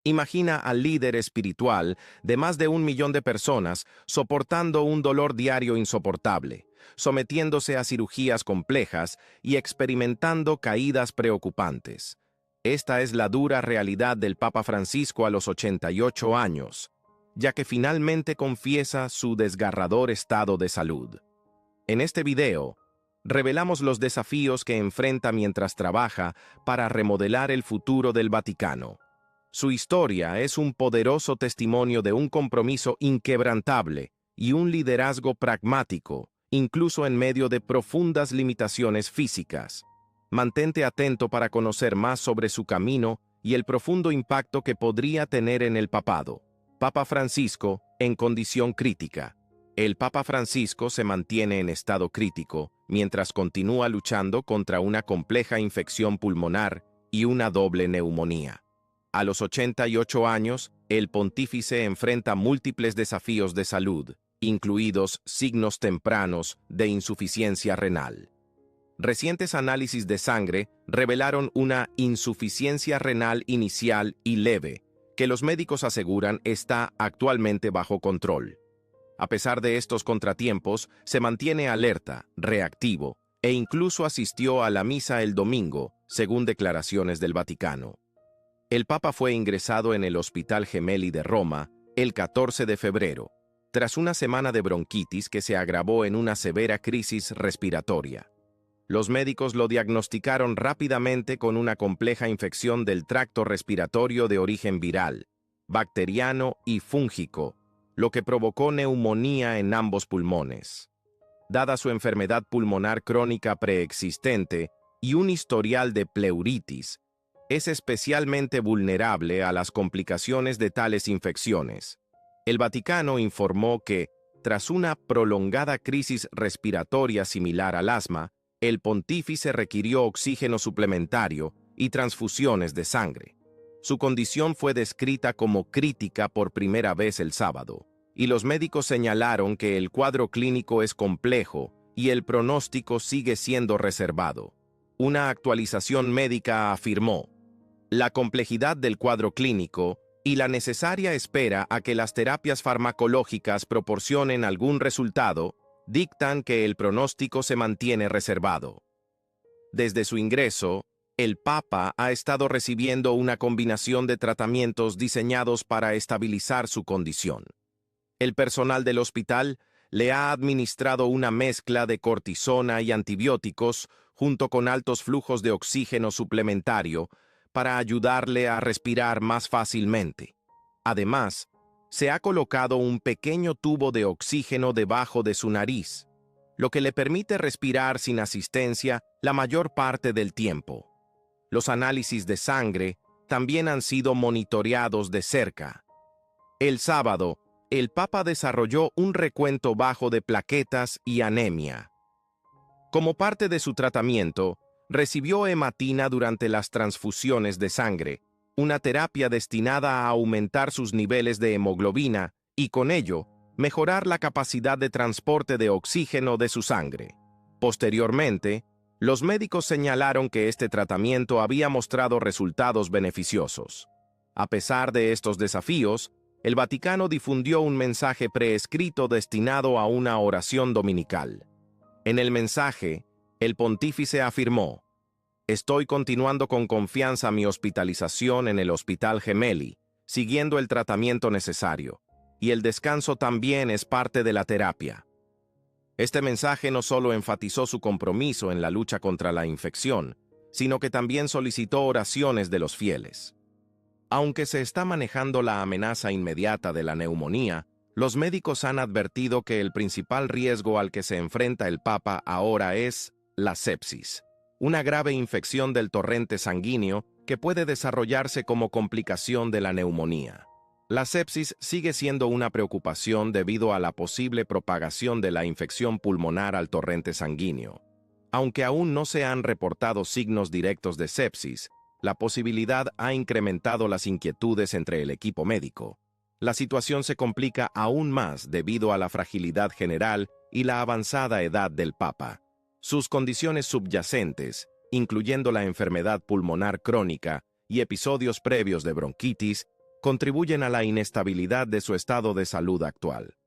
Imagina al líder espiritual de más de 1 millón de personas soportando un dolor diario insoportable, sometiéndose a cirugías complejas y experimentando caídas preocupantes. Esta es la dura realidad del Papa Francisco a los 88 años, ya que finalmente confiesa su desgarrador estado de salud. En este video, revelamos los desafíos que enfrenta mientras trabaja para remodelar el futuro del Vaticano. Su historia es un poderoso testimonio de un compromiso inquebrantable y un liderazgo pragmático, incluso en medio de profundas limitaciones físicas. Mantente atento para conocer más sobre su camino y el profundo impacto que podría tener en el papado. Papa Francisco, en condición crítica. El Papa Francisco se mantiene en estado crítico mientras continúa luchando contra una compleja infección pulmonar y una doble neumonía. A los 88 años, el pontífice enfrenta múltiples desafíos de salud, incluidos signos tempranos de insuficiencia renal. Recientes análisis de sangre revelaron una insuficiencia renal inicial y leve, que los médicos aseguran está actualmente bajo control. A pesar de estos contratiempos, se mantiene alerta, reactivo, e incluso asistió a la misa el domingo, según declaraciones del Vaticano. El Papa fue ingresado en el Hospital Gemelli de Roma el 14 de febrero, tras una semana de bronquitis que se agravó en una severa crisis respiratoria. Los médicos lo diagnosticaron rápidamente con una compleja infección del tracto respiratorio de origen viral, bacteriano y fúngico, lo que provocó neumonía en ambos pulmones. Dada su enfermedad pulmonar crónica preexistente y un historial de pleuritis, es especialmente vulnerable a las complicaciones de tales infecciones. El Vaticano informó que, tras una prolongada crisis respiratoria similar al asma, el pontífice requirió oxígeno suplementario y transfusiones de sangre. Su condición fue descrita como crítica por primera vez el sábado, y los médicos señalaron que el cuadro clínico es complejo y el pronóstico sigue siendo reservado. Una actualización médica afirmó: la complejidad del cuadro clínico y la necesaria espera a que las terapias farmacológicas proporcionen algún resultado dictan que el pronóstico se mantiene reservado. Desde su ingreso, el Papa ha estado recibiendo una combinación de tratamientos diseñados para estabilizar su condición. El personal del hospital le ha administrado una mezcla de cortisona y antibióticos junto con altos flujos de oxígeno suplementario para ayudarle a respirar más fácilmente. Además, se ha colocado un pequeño tubo de oxígeno debajo de su nariz, lo que le permite respirar sin asistencia la mayor parte del tiempo. Los análisis de sangre también han sido monitoreados de cerca. El sábado, el Papa desarrolló un recuento bajo de plaquetas y anemia. Como parte de su tratamiento, recibió hematina durante las transfusiones de sangre, una terapia destinada a aumentar sus niveles de hemoglobina y, con ello, mejorar la capacidad de transporte de oxígeno de su sangre. Posteriormente, los médicos señalaron que este tratamiento había mostrado resultados beneficiosos. A pesar de estos desafíos, el Vaticano difundió un mensaje preescrito destinado a una oración dominical. En el mensaje, el pontífice afirmó: estoy continuando con confianza mi hospitalización en el Hospital Gemelli, siguiendo el tratamiento necesario, y el descanso también es parte de la terapia. Este mensaje no solo enfatizó su compromiso en la lucha contra la infección, sino que también solicitó oraciones de los fieles. Aunque se está manejando la amenaza inmediata de la neumonía, los médicos han advertido que el principal riesgo al que se enfrenta el Papa ahora es la sepsis, una grave infección del torrente sanguíneo que puede desarrollarse como complicación de la neumonía. La sepsis sigue siendo una preocupación debido a la posible propagación de la infección pulmonar al torrente sanguíneo. Aunque aún no se han reportado signos directos de sepsis, la posibilidad ha incrementado las inquietudes entre el equipo médico. La situación se complica aún más debido a la fragilidad general y la avanzada edad del Papa. Sus condiciones subyacentes, incluyendo la enfermedad pulmonar crónica y episodios previos de bronquitis, contribuyen a la inestabilidad de su estado de salud actual.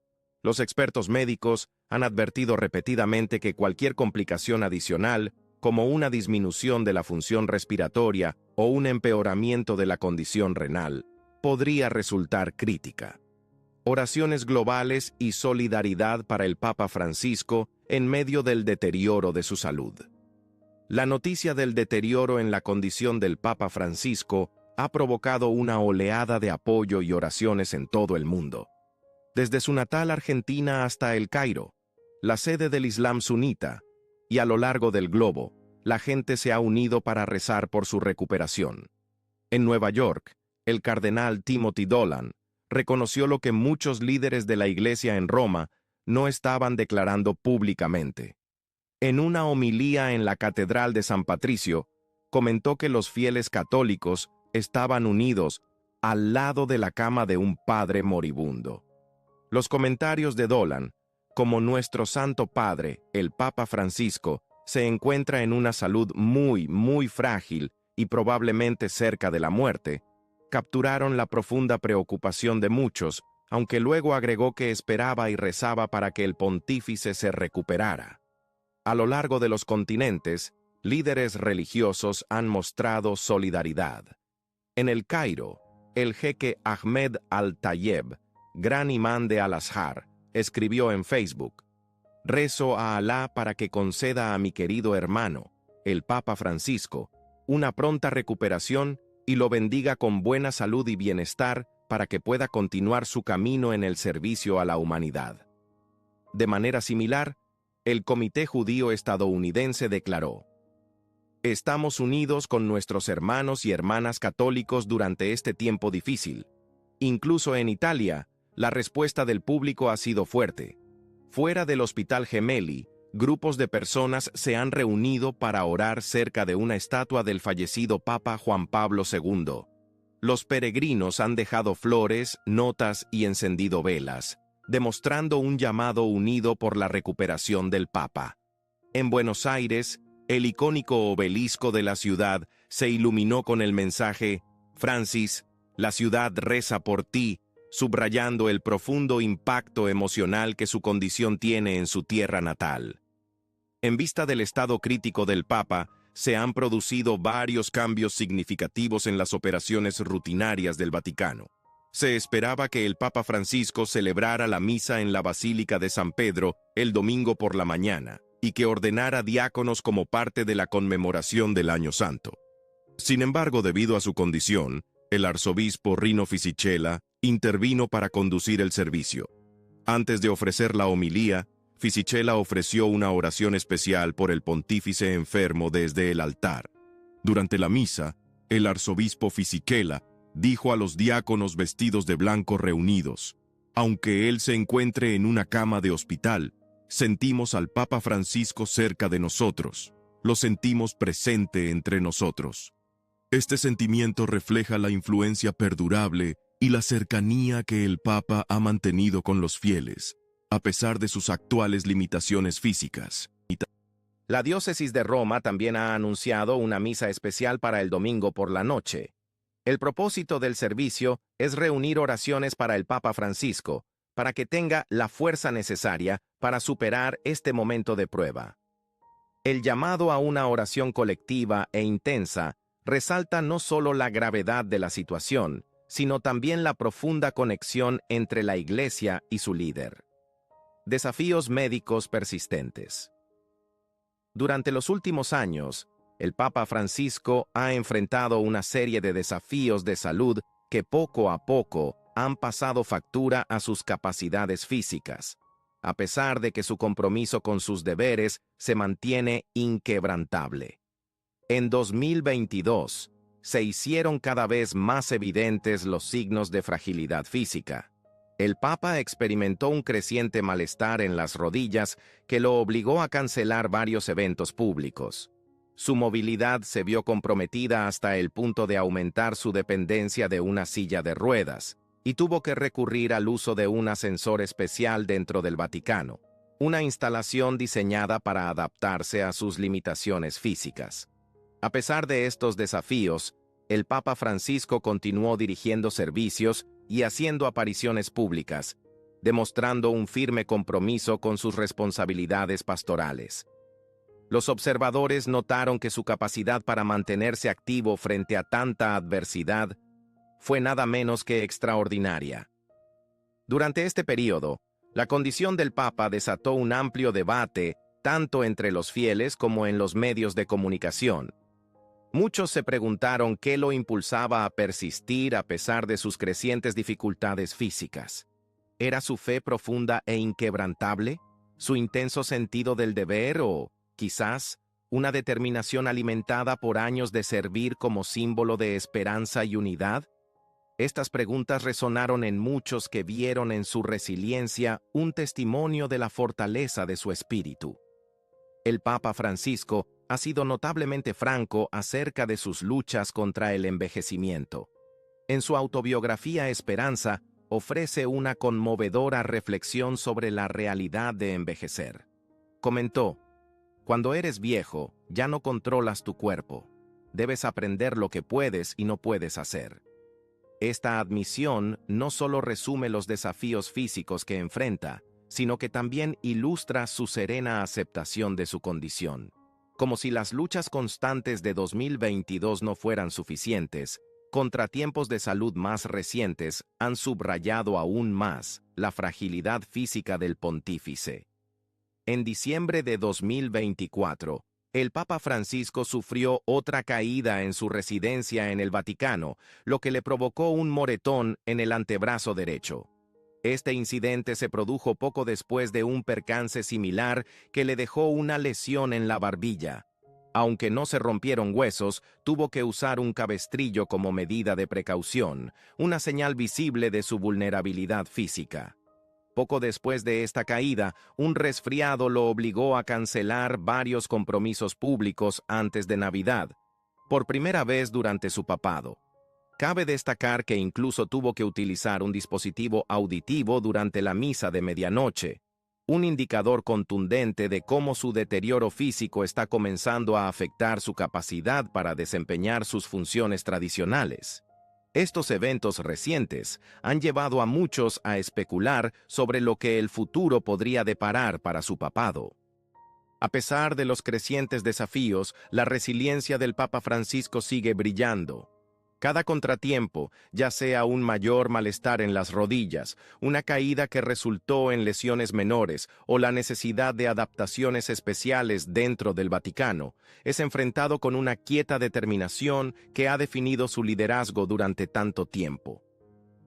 Los expertos médicos han advertido repetidamente que cualquier complicación adicional, como una disminución de la función respiratoria o un empeoramiento de la condición renal, podría resultar crítica. Oraciones globales y solidaridad para el Papa Francisco en medio del deterioro de su salud. La noticia del deterioro en la condición del Papa Francisco ha provocado una oleada de apoyo y oraciones en todo el mundo. Desde su natal Argentina hasta El Cairo, la sede del Islam sunita, y a lo largo del globo, la gente se ha unido para rezar por su recuperación. En Nueva York, el cardenal Timothy Dolan reconoció lo que muchos líderes de la Iglesia en Roma no estaban declarando públicamente. En una homilía en la Catedral de San Patricio, comentó que los fieles católicos estaban unidos al lado de la cama de un padre moribundo. Los comentarios de Dolan, como nuestro Santo Padre, el Papa Francisco, se encuentra en una salud muy frágil y probablemente cerca de la muerte, capturaron la profunda preocupación de muchos, aunque luego agregó que esperaba y rezaba para que el pontífice se recuperara. A lo largo de los continentes, líderes religiosos han mostrado solidaridad. En El Cairo, el jeque Ahmed Al-Tayeb, gran imán de Al-Azhar, escribió en Facebook: «Rezo a Alá para que conceda a mi querido hermano, el Papa Francisco, una pronta recuperación y lo bendiga con buena salud y bienestar para que pueda continuar su camino en el servicio a la humanidad». De manera similar, el Comité Judío Estadounidense declaró: «Estamos unidos con nuestros hermanos y hermanas católicos durante este tiempo difícil. Incluso en Italia, la respuesta del público ha sido fuerte. Fuera del Hospital Gemelli, grupos de personas se han reunido para orar cerca de una estatua del fallecido Papa Juan Pablo II. Los peregrinos han dejado flores, notas y encendido velas, demostrando un llamado unido por la recuperación del Papa. En Buenos Aires, el icónico obelisco de la ciudad se iluminó con el mensaje: «Francis, la ciudad reza por ti», subrayando el profundo impacto emocional que su condición tiene en su tierra natal. En vista del estado crítico del Papa, se han producido varios cambios significativos en las operaciones rutinarias del Vaticano. Se esperaba que el Papa Francisco celebrara la misa en la Basílica de San Pedro el domingo por la mañana y que ordenara diáconos como parte de la conmemoración del Año Santo. Sin embargo, debido a su condición, el arzobispo Rino Fisichella intervino para conducir el servicio. Antes de ofrecer la homilía, Fisichella ofreció una oración especial por el pontífice enfermo desde el altar. Durante la misa, el arzobispo Fisichella dijo a los diáconos vestidos de blanco reunidos: «Aunque él se encuentre en una cama de hospital, sentimos al Papa Francisco cerca de nosotros. Lo sentimos presente entre nosotros». Este sentimiento refleja la influencia perdurable y la cercanía que el Papa ha mantenido con los fieles, a pesar de sus actuales limitaciones físicas. La diócesis de Roma también ha anunciado una misa especial para el domingo por la noche. El propósito del servicio es reunir oraciones para el Papa Francisco, para que tenga la fuerza necesaria para superar este momento de prueba. El llamado a una oración colectiva e intensa resalta no solo la gravedad de la situación, sino también la profunda conexión entre la Iglesia y su líder. Desafíos médicos persistentes. Durante los últimos años, el Papa Francisco ha enfrentado una serie de desafíos de salud que poco a poco han pasado factura a sus capacidades físicas, a pesar de que su compromiso con sus deberes se mantiene inquebrantable. En 2022, se hicieron cada vez más evidentes los signos de fragilidad física. El Papa experimentó un creciente malestar en las rodillas que lo obligó a cancelar varios eventos públicos. Su movilidad se vio comprometida hasta el punto de aumentar su dependencia de una silla de ruedas, y tuvo que recurrir al uso de un ascensor especial dentro del Vaticano, una instalación diseñada para adaptarse a sus limitaciones físicas. A pesar de estos desafíos, el Papa Francisco continuó dirigiendo servicios y haciendo apariciones públicas, demostrando un firme compromiso con sus responsabilidades pastorales. Los observadores notaron que su capacidad para mantenerse activo frente a tanta adversidad fue nada menos que extraordinaria. Durante este período, la condición del Papa desató un amplio debate tanto entre los fieles como en los medios de comunicación. Muchos se preguntaron qué lo impulsaba a persistir a pesar de sus crecientes dificultades físicas. ¿Era su fe profunda e inquebrantable? ¿Su intenso sentido del deber o, quizás, una determinación alimentada por años de servir como símbolo de esperanza y unidad? Estas preguntas resonaron en muchos que vieron en su resiliencia un testimonio de la fortaleza de su espíritu. El Papa Francisco ha sido notablemente franco acerca de sus luchas contra el envejecimiento. En su autobiografía Esperanza, ofrece una conmovedora reflexión sobre la realidad de envejecer. Comentó: «Cuando eres viejo, ya no controlas tu cuerpo. Debes aprender lo que puedes y no puedes hacer». Esta admisión no solo resume los desafíos físicos que enfrenta, sino que también ilustra su serena aceptación de su condición. Como si las luchas constantes de 2022 no fueran suficientes, contratiempos de salud más recientes han subrayado aún más la fragilidad física del pontífice. En diciembre de 2024, el Papa Francisco sufrió otra caída en su residencia en el Vaticano, lo que le provocó un moretón en el antebrazo derecho. Este incidente se produjo poco después de un percance similar que le dejó una lesión en la barbilla. Aunque no se rompieron huesos, tuvo que usar un cabestrillo como medida de precaución, una señal visible de su vulnerabilidad física. Poco después de esta caída, un resfriado lo obligó a cancelar varios compromisos públicos antes de Navidad, por primera vez durante su papado. Cabe destacar que incluso tuvo que utilizar un dispositivo auditivo durante la misa de medianoche, un indicador contundente de cómo su deterioro físico está comenzando a afectar su capacidad para desempeñar sus funciones tradicionales. Estos eventos recientes han llevado a muchos a especular sobre lo que el futuro podría deparar para su papado. A pesar de los crecientes desafíos, la resiliencia del Papa Francisco sigue brillando. Cada contratiempo, ya sea un mayor malestar en las rodillas, una caída que resultó en lesiones menores o la necesidad de adaptaciones especiales dentro del Vaticano, es enfrentado con una quieta determinación que ha definido su liderazgo durante tanto tiempo.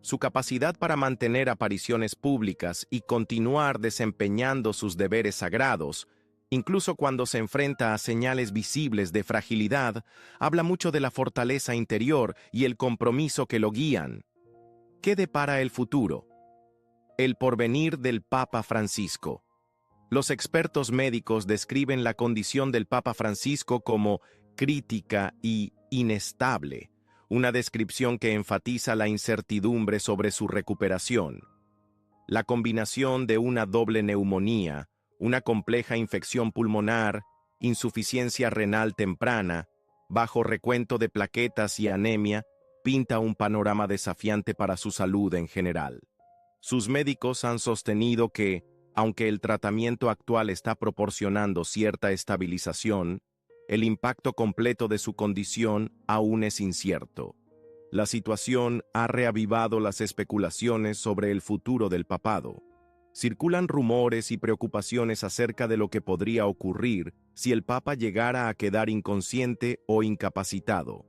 Su capacidad para mantener apariciones públicas y continuar desempeñando sus deberes sagrados, incluso cuando se enfrenta a señales visibles de fragilidad, habla mucho de la fortaleza interior y el compromiso que lo guían. ¿Qué depara el futuro? El porvenir del Papa Francisco. Los expertos médicos describen la condición del Papa Francisco como crítica y inestable, una descripción que enfatiza la incertidumbre sobre su recuperación. La combinación de una doble neumonía, una compleja infección pulmonar, insuficiencia renal temprana, bajo recuento de plaquetas y anemia, pinta un panorama desafiante para su salud en general. Sus médicos han sostenido que, aunque el tratamiento actual está proporcionando cierta estabilización, el impacto completo de su condición aún es incierto. La situación ha reavivado las especulaciones sobre el futuro del papado. Circulan rumores y preocupaciones acerca de lo que podría ocurrir si el Papa llegara a quedar inconsciente o incapacitado.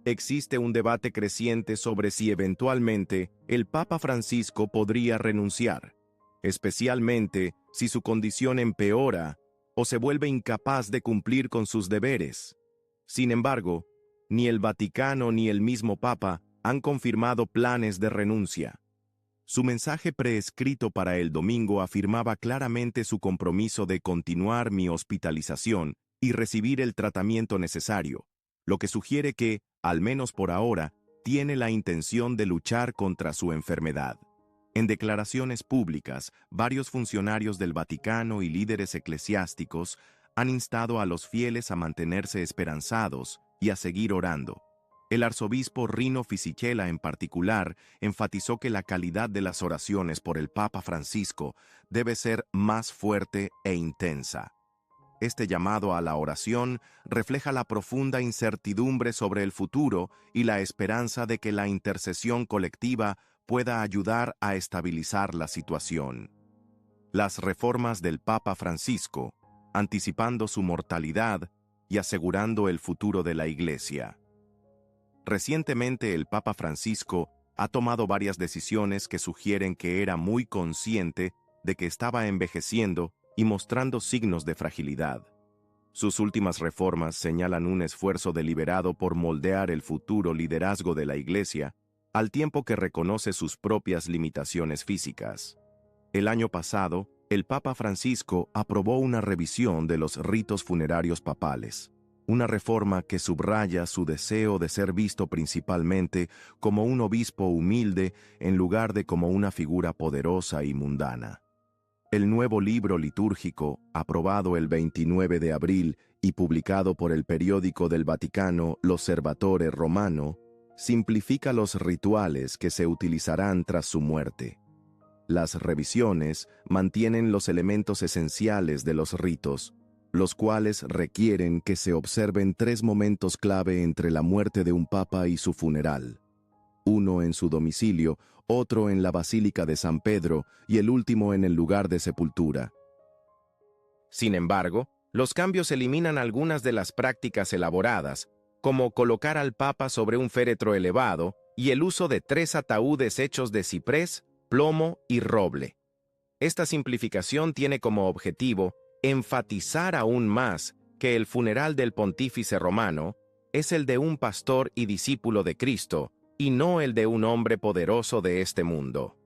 Existe un debate creciente sobre si eventualmente el Papa Francisco podría renunciar, especialmente si su condición empeora o se vuelve incapaz de cumplir con sus deberes. Sin embargo, ni el Vaticano ni el mismo Papa han confirmado planes de renuncia. Su mensaje preescrito para el domingo afirmaba claramente su compromiso de continuar mi hospitalización y recibir el tratamiento necesario, lo que sugiere que, al menos por ahora, tiene la intención de luchar contra su enfermedad. En declaraciones públicas, varios funcionarios del Vaticano y líderes eclesiásticos han instado a los fieles a mantenerse esperanzados y a seguir orando. El arzobispo Rino Fisichella en particular enfatizó que la calidad de las oraciones por el Papa Francisco debe ser más fuerte e intensa. Este llamado a la oración refleja la profunda incertidumbre sobre el futuro y la esperanza de que la intercesión colectiva pueda ayudar a estabilizar la situación. Las reformas del Papa Francisco, anticipando su mortalidad y asegurando el futuro de la Iglesia. Recientemente el Papa Francisco ha tomado varias decisiones que sugieren que era muy consciente de que estaba envejeciendo y mostrando signos de fragilidad. Sus últimas reformas señalan un esfuerzo deliberado por moldear el futuro liderazgo de la Iglesia, al tiempo que reconoce sus propias limitaciones físicas. El año pasado, el Papa Francisco aprobó una revisión de los ritos funerarios papales, una reforma que subraya su deseo de ser visto principalmente como un obispo humilde en lugar de como una figura poderosa y mundana. El nuevo libro litúrgico, aprobado el 29 de abril y publicado por el periódico del Vaticano L'Osservatore Romano, simplifica los rituales que se utilizarán tras su muerte. Las revisiones mantienen los elementos esenciales de los ritos, los cuales requieren que se observen 3 momentos clave entre la muerte de un papa y su funeral. Uno en su domicilio, otro en la Basílica de San Pedro y el último en el lugar de sepultura. Sin embargo, los cambios eliminan algunas de las prácticas elaboradas, como colocar al Papa sobre un féretro elevado y el uso de 3 ataúdes hechos de ciprés, plomo y roble. Esta simplificación tiene como objetivo enfatizar aún más que el funeral del pontífice romano es el de un pastor y discípulo de Cristo, y no el de un hombre poderoso de este mundo.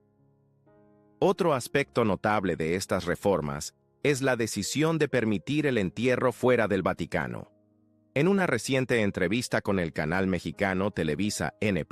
Otro aspecto notable de estas reformas es la decisión de permitir el entierro fuera del Vaticano. En una reciente entrevista con el canal mexicano Televisa N+,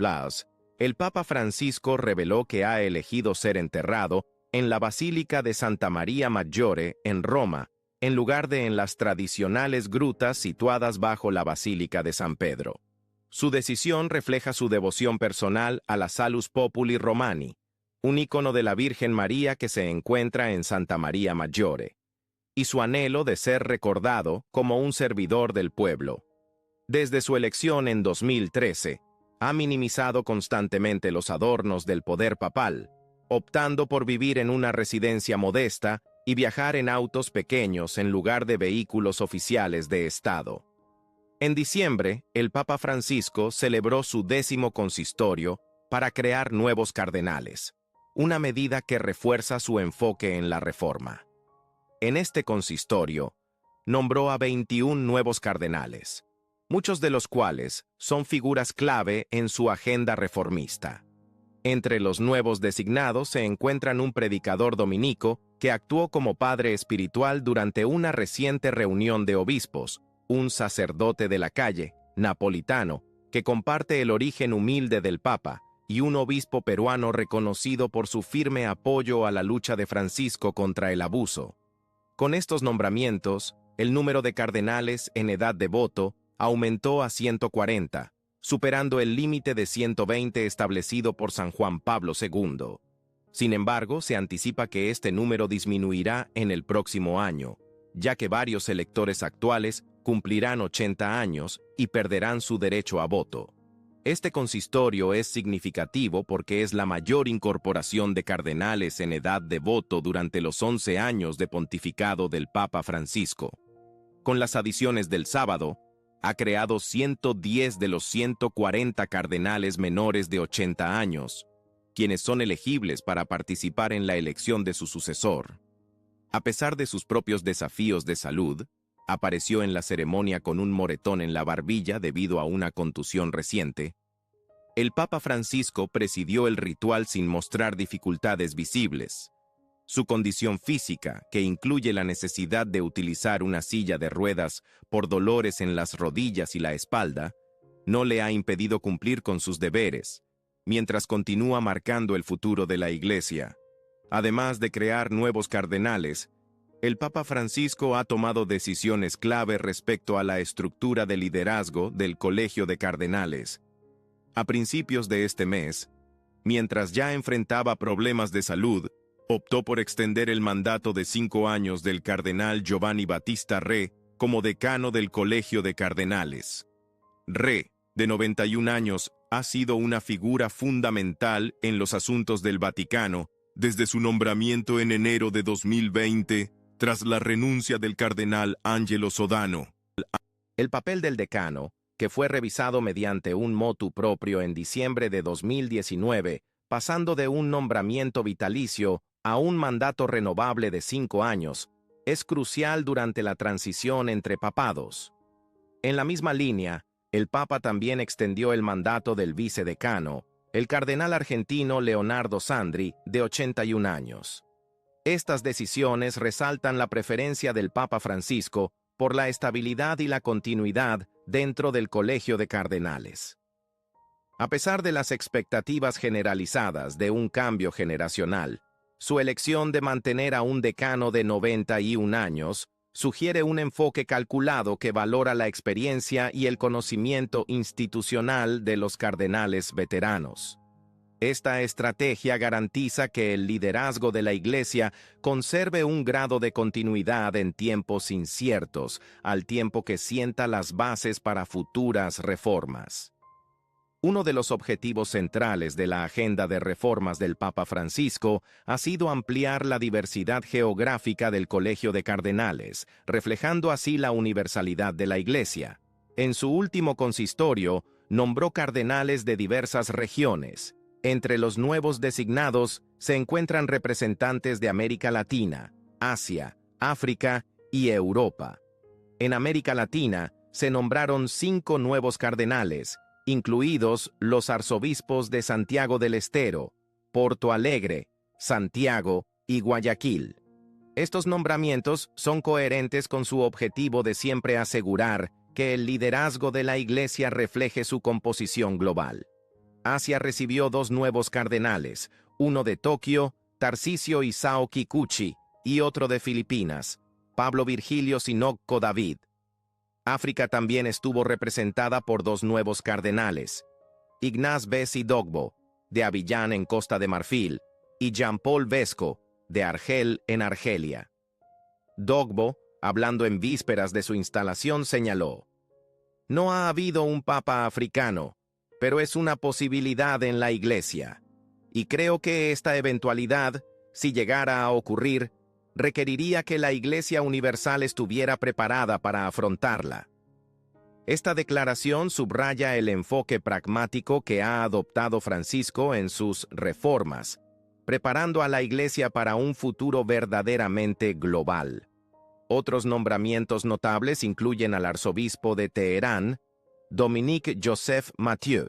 el Papa Francisco reveló que ha elegido ser enterrado en la Basílica de Santa Maria Maggiore, en Roma, en lugar de en las tradicionales grutas situadas bajo la Basílica de San Pedro. Su decisión refleja su devoción personal a la Salus Populi Romani, un ícono de la Virgen María que se encuentra en Santa Maria Maggiore, y su anhelo de ser recordado como un servidor del pueblo. Desde su elección en 2013, ha minimizado constantemente los adornos del poder papal, optando por vivir en una residencia modesta y viajar en autos pequeños en lugar de vehículos oficiales de Estado. En diciembre, el Papa Francisco celebró su 10º consistorio para crear nuevos cardenales, una medida que refuerza su enfoque en la reforma. En este consistorio, nombró a 21 nuevos cardenales, muchos de los cuales son figuras clave en su agenda reformista. Entre los nuevos designados se encuentran un predicador dominico que actuó como padre espiritual durante una reciente reunión de obispos, un sacerdote de la calle, napolitano, que comparte el origen humilde del Papa, y un obispo peruano reconocido por su firme apoyo a la lucha de Francisco contra el abuso. Con estos nombramientos, el número de cardenales en edad de voto aumentó a 140, superando el límite de 120 establecido por San Juan Pablo II. Sin embargo, se anticipa que este número disminuirá en el próximo año, ya que varios electores actuales cumplirán 80 años y perderán su derecho a voto. Este consistorio es significativo porque es la mayor incorporación de cardenales en edad de voto durante los 11 años de pontificado del Papa Francisco. Con las adiciones del sábado, ha creado 110 de los 140 cardenales menores de 80 años, quienes son elegibles para participar en la elección de su sucesor. A pesar de sus propios desafíos de salud, apareció en la ceremonia con un moretón en la barbilla debido a una contusión reciente. El Papa Francisco presidió el ritual sin mostrar dificultades visibles. Su condición física, que incluye la necesidad de utilizar una silla de ruedas por dolores en las rodillas y la espalda, no le ha impedido cumplir con sus deberes, mientras continúa marcando el futuro de la Iglesia. Además de crear nuevos cardenales, el Papa Francisco ha tomado decisiones clave respecto a la estructura de liderazgo del Colegio de Cardenales, A principios de este mes, mientras ya enfrentaba problemas de salud, optó por extender el mandato de 5 años del cardenal Giovanni Battista Re como decano del Colegio de Cardenales. Re, de 91 años, ha sido una figura fundamental en los asuntos del Vaticano desde su nombramiento en enero de 2020, tras la renuncia del cardenal Angelo Sodano. El papel del decano, que fue revisado mediante un motu proprio en diciembre de 2019, pasando de un nombramiento vitalicio a un mandato renovable de 5 años, es crucial durante la transición entre papados. En la misma línea, el Papa también extendió el mandato del vicedecano, el cardenal argentino Leonardo Sandri, de 81 años. Estas decisiones resaltan la preferencia del Papa Francisco por la estabilidad y la continuidad dentro del Colegio de Cardenales. A pesar de las expectativas generalizadas de un cambio generacional, su elección de mantener a un decano de 91 años sugiere un enfoque calculado que valora la experiencia y el conocimiento institucional de los cardenales veteranos. Esta estrategia garantiza que el liderazgo de la Iglesia conserve un grado de continuidad en tiempos inciertos, al tiempo que sienta las bases para futuras reformas. Uno de los objetivos centrales de la agenda de reformas del Papa Francisco ha sido ampliar la diversidad geográfica del Colegio de Cardenales, reflejando así la universalidad de la Iglesia. En su último consistorio, nombró cardenales de diversas regiones. Entre los nuevos designados se encuentran representantes de América Latina, Asia, África y Europa. En América Latina se nombraron 5 nuevos cardenales, incluidos los arzobispos de Santiago del Estero, Porto Alegre, Santiago y Guayaquil. Estos nombramientos son coherentes con su objetivo de siempre asegurar que el liderazgo de la Iglesia refleje su composición global. Asia recibió 2 nuevos cardenales, uno de Tokio, Tarcisio Isao Kikuchi, y otro de Filipinas, Pablo Virgilio Sinoco David. África también estuvo representada por 2 nuevos cardenales, Ignaz Bessi Dogbo, de Abiyán en Costa de Marfil, y Jean-Paul Vesco, de Argel en Argelia. Dogbo, hablando en vísperas de su instalación, señaló: «No ha habido un papa africano, pero es una posibilidad en la Iglesia, y creo que esta eventualidad, si llegara a ocurrir, requeriría que la Iglesia Universal estuviera preparada para afrontarla». Esta declaración subraya el enfoque pragmático que ha adoptado Francisco en sus reformas, preparando a la Iglesia para un futuro verdaderamente global. Otros nombramientos notables incluyen al arzobispo de Teherán, Dominique Joseph Mathieu,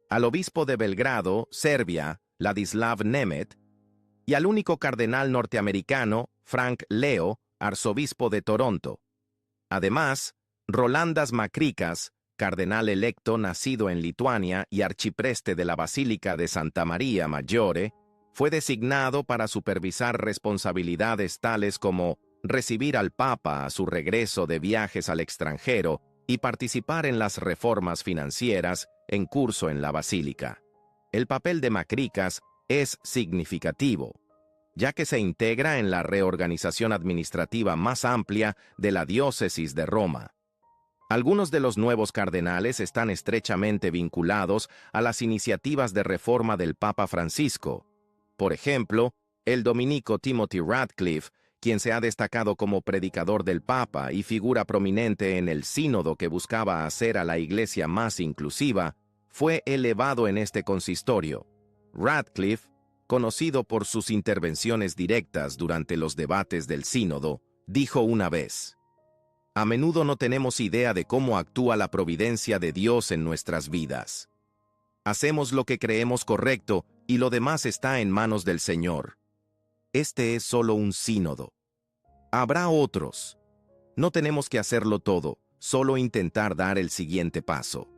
al obispo de Belgrado, Serbia, Ladislav Nemeth, y al único cardenal norteamericano, Frank Leo, arzobispo de Toronto. Además, Rolandas Makrickas, cardenal electo nacido en Lituania y arcipreste de la Basílica de Santa María Maggiore, fue designado para supervisar responsabilidades tales como recibir al Papa a su regreso de viajes al extranjero y participar en las reformas financieras en curso en la Basílica. El papel de Makrickas es significativo, ya que se integra en la reorganización administrativa más amplia de la diócesis de Roma. Algunos de los nuevos cardenales están estrechamente vinculados a las iniciativas de reforma del Papa Francisco. Por ejemplo, el dominico Timothy Ratcliffe, quien se ha destacado como predicador del Papa y figura prominente en el sínodo que buscaba hacer a la Iglesia más inclusiva, fue elevado en este consistorio. Ratcliffe, conocido por sus intervenciones directas durante los debates del sínodo, dijo una vez: «A menudo no tenemos idea de cómo actúa la providencia de Dios en nuestras vidas. Hacemos lo que creemos correcto y lo demás está en manos del Señor. Este es solo un sínodo. Habrá otros. No tenemos que hacerlo todo, solo intentar dar el siguiente paso».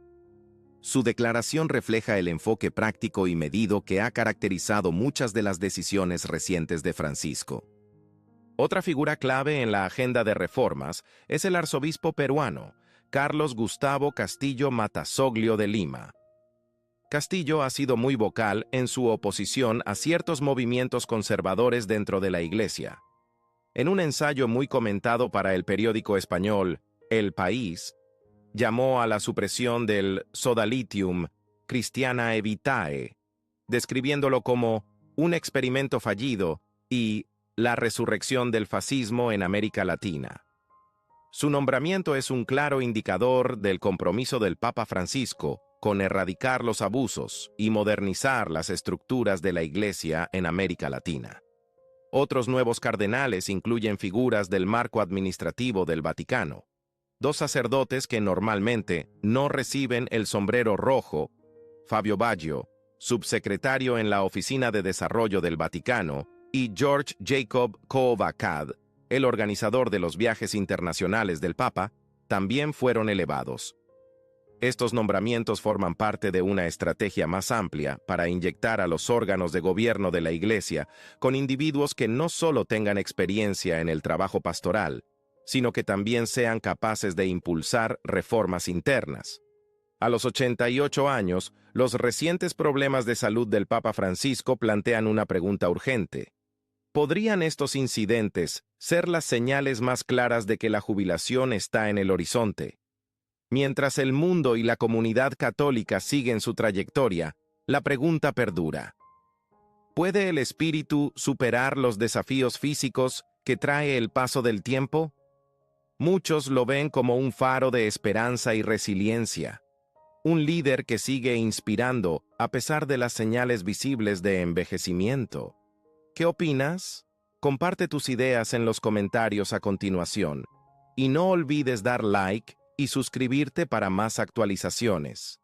Su declaración refleja el enfoque práctico y medido que ha caracterizado muchas de las decisiones recientes de Francisco. Otra figura clave en la agenda de reformas es el arzobispo peruano, Carlos Gustavo Castillo Matasoglio de Lima. Castillo ha sido muy vocal en su oposición a ciertos movimientos conservadores dentro de la Iglesia. En un ensayo muy comentado para el periódico español El País, llamó a la supresión del Sodalitium Christianae Vitae, describiéndolo como un experimento fallido y la resurrección del fascismo en América Latina. Su nombramiento es un claro indicador del compromiso del Papa Francisco con erradicar los abusos y modernizar las estructuras de la Iglesia en América Latina. Otros nuevos cardenales incluyen figuras del marco administrativo del Vaticano, dos sacerdotes que normalmente no reciben el sombrero rojo: Fabio Baggio, subsecretario en la Oficina de Desarrollo del Vaticano, y George Jacob Coovacad, el organizador de los viajes internacionales del Papa, también fueron elevados. Estos nombramientos forman parte de una estrategia más amplia para inyectar a los órganos de gobierno de la Iglesia con individuos que no solo tengan experiencia en el trabajo pastoral, sino que también sean capaces de impulsar reformas internas. A los 88 años, los recientes problemas de salud del Papa Francisco plantean una pregunta urgente. ¿Podrían estos incidentes ser las señales más claras de que la jubilación está en el horizonte? Mientras el mundo y la comunidad católica siguen su trayectoria, la pregunta perdura. ¿Puede el espíritu superar los desafíos físicos que trae el paso del tiempo? Muchos lo ven como un faro de esperanza y resiliencia, un líder que sigue inspirando a pesar de las señales visibles de envejecimiento. ¿Qué opinas? Comparte tus ideas en los comentarios a continuación. Y no olvides dar like y suscribirte para más actualizaciones.